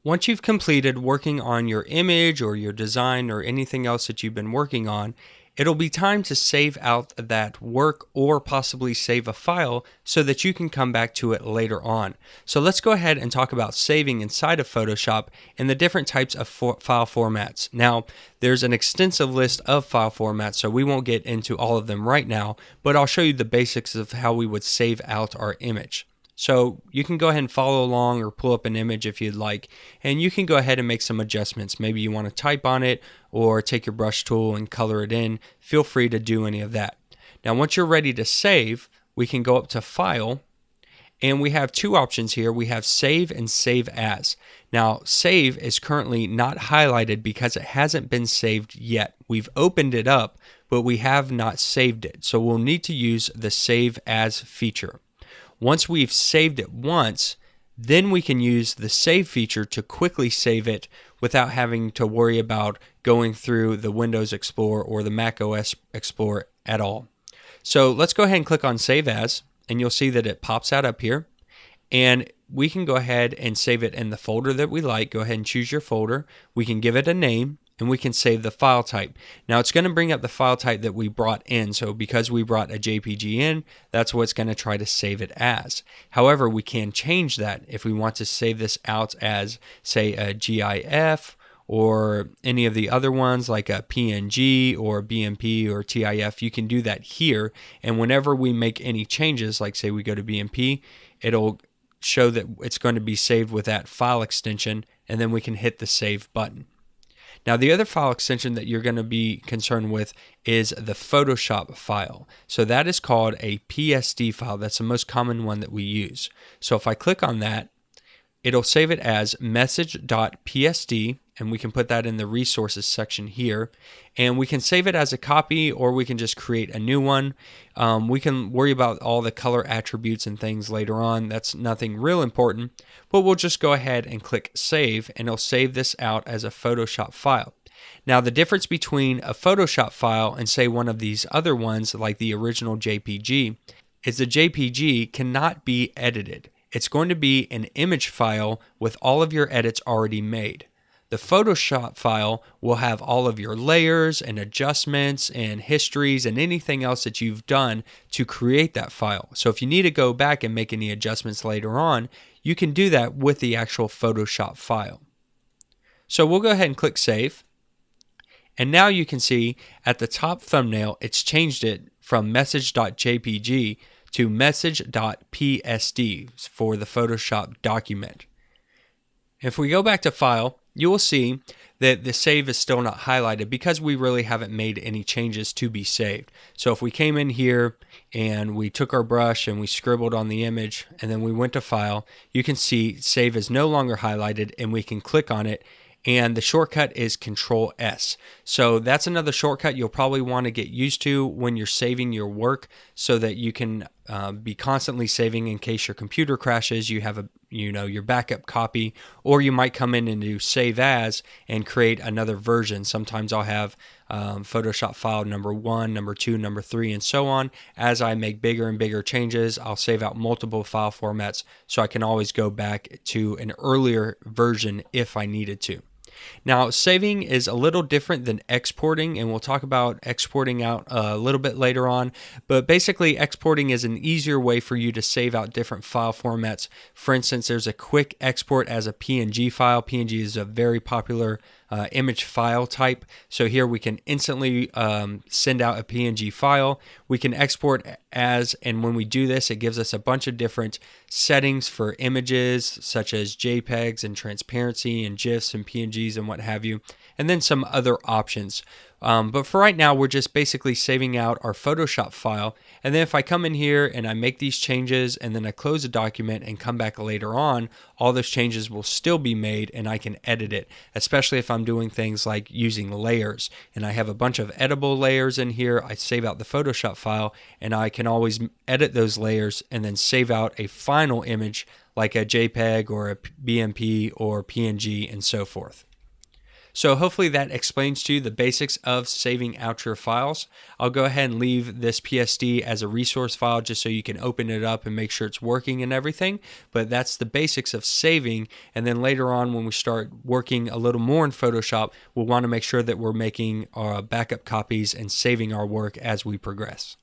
Once you've completed working on your image or your design or anything else that you've been working on, it'll be time to save out that work or possibly save a file so that you can come back to it later on. So let's go ahead and talk about saving inside of Photoshop and the different types of file formats. Now, there's an extensive list of file formats, so we won't get into all of them right now, but I'll show you the basics of how we would save out our image. So you can go ahead and follow along or pull up an image if you'd like, and you can go ahead and make some adjustments. Maybe you want to type on it or take your brush tool and color it in. Feel free to do any of that. Now once you're ready to save, we can go up to File, and we have two options here. We have Save and Save As. Now Save is currently not highlighted because it hasn't been saved yet. We've opened it up, but we have not saved it. So we'll need to use the Save As feature. Once we've saved it once, then we can use the save feature to quickly save it without having to worry about going through the Windows Explorer or the Mac OS Explorer at all. So let's go ahead and click on Save As, and you'll see that it pops out up here. And we can go ahead and save it in the folder that we like. Go ahead and choose your folder. We can give it a name, and we can save the file type. Now it's going to bring up the file type that we brought in. So because we brought a JPG in, that's what it's going to try to save it as. However, we can change that if we want to save this out as, say, a GIF or any of the other ones like a PNG or BMP or TIF. You can do that here. And whenever we make any changes, like say we go to BMP, it'll show that it's going to be saved with that file extension, and then we can hit the save button. Now the other file extension that you're going to be concerned with is the Photoshop file. So that is called a PSD file. That's the most common one that we use. So if I click on that, it'll save it as message.psd, and we can put that in the resources section here. And we can save it as a copy, or we can just create a new one. We can worry about all the color attributes and things later on. That's nothing real important, but we'll just go ahead and click save, and it'll save this out as a Photoshop file. Now the difference between a Photoshop file and say one of these other ones like the original JPG is the JPG cannot be edited. It's going to be an image file with all of your edits already made. The Photoshop file will have all of your layers and adjustments and histories and anything else that you've done to create that file. So if you need to go back and make any adjustments later on, you can do that with the actual Photoshop file. So we'll go ahead and click Save. And now you can see at the top thumbnail, it's changed it from message.jpg to message.psd for the Photoshop document. If we go back to File, you will see that the save is still not highlighted because we really haven't made any changes to be saved. So if we came in here and we took our brush and we scribbled on the image and then we went to File, you can see Save is no longer highlighted, and we can click on it, and the shortcut is Control S. So that's another shortcut you'll probably want to get used to when you're saving your work, so that you can be constantly saving in case your computer crashes. You have your backup copy, or you might come in and do Save As and create another version. Sometimes I'll have Photoshop file number 1, number 2, number 3, and so on. As I make bigger and bigger changes, I'll save out multiple file formats so I can always go back to an earlier version if I needed to. Now, saving is a little different than exporting, and we'll talk about exporting out a little bit later on, but basically exporting is an easier way for you to save out different file formats. For instance, there's a quick export as a PNG file. PNG is a very popular image file type. So here we can instantly send out a PNG file. We can export as, and when we do this, it gives us a bunch of different settings for images such as JPEGs and transparency and GIFs and PNGs and what have you, and then some other options. But for right now, we're just basically saving out our Photoshop file. And then if I come in here and I make these changes and then I close the document and come back later on, all those changes will still be made and I can edit it, especially if I'm doing things like using layers. And I have a bunch of editable layers in here. I save out the Photoshop file, and I can always edit those layers and then save out a final image like a JPEG or a BMP or PNG and so forth. So hopefully that explains to you the basics of saving out your files. I'll go ahead and leave this PSD as a resource file just so you can open it up and make sure it's working and everything. But that's the basics of saving. And then later on, when we start working a little more in Photoshop, we'll want to make sure that we're making backup copies and saving our work as we progress.